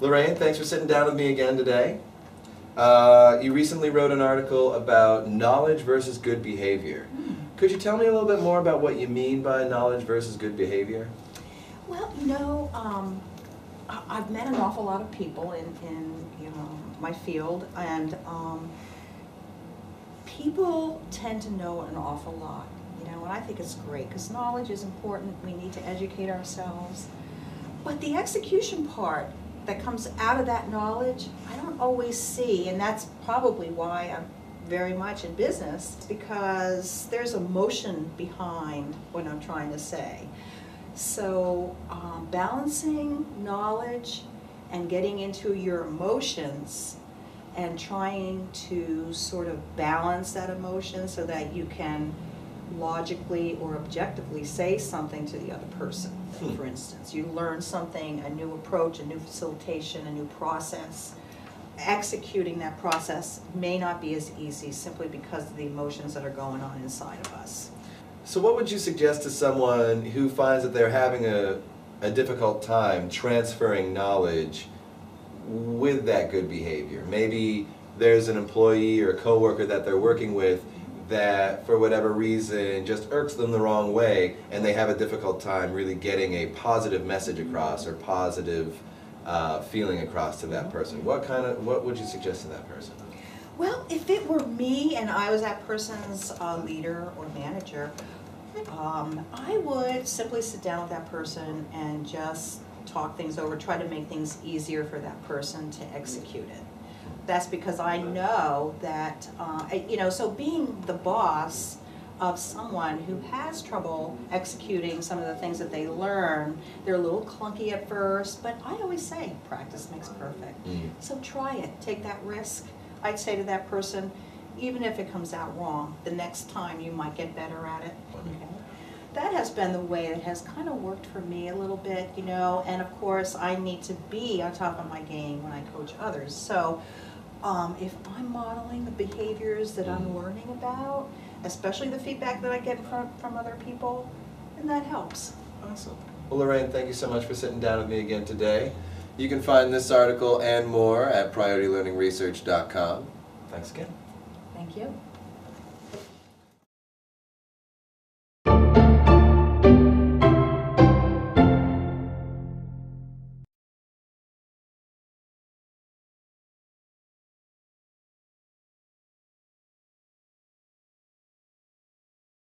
Lorraine, thanks for sitting down with me again today. You recently wrote an article about knowledge versus good behavior. Could you tell me a little bit more about what you mean by knowledge versus good behavior? Well, I've met an awful lot of people in my field, and people tend to know an awful lot, and I think it's great because knowledge is important. We need to educate ourselves, but the execution part that comes out of that knowledge, I don't always see, and that's probably why I'm very much in business, because there's emotion behind what I'm trying to say. So balancing knowledge and getting into your emotions and trying to sort of balance that emotion so that you can logically or objectively say something to the other person. For instance, you learn something, a new approach, a new facilitation, a new process. Executing that process may not be as easy simply because of the emotions that are going on inside of us. So what would you suggest to someone who finds that they're having a difficult time transferring knowledge with that good behavior? Maybe there's an employee or a coworker that they're working with that for whatever reason just irks them the wrong way, and they have a difficult time really getting a positive message across or positive feeling across to that person. What would you suggest to that person? Well, if it were me and I was that person's leader or manager, I would simply sit down with that person and just talk things over, try to make things easier for that person to execute it. That's because I know that, so being the boss of someone who has trouble executing some of the things that they learn, they're a little clunky at first, but I always say practice makes perfect. So try it, take that risk. I'd say to that person, even if it comes out wrong, the next time you might get better at it. Okay? That has been the way that has kind of worked for me a little bit, and of course I need to be on top of my game when I coach others. So if I'm modeling the behaviors that I'm learning about, especially the feedback that I get from other people, then that helps. Awesome. Well, Lorraine, thank you so much for sitting down with me again today. You can find this article and more at PriorityLearningResearch.com. Thanks again. Thank you.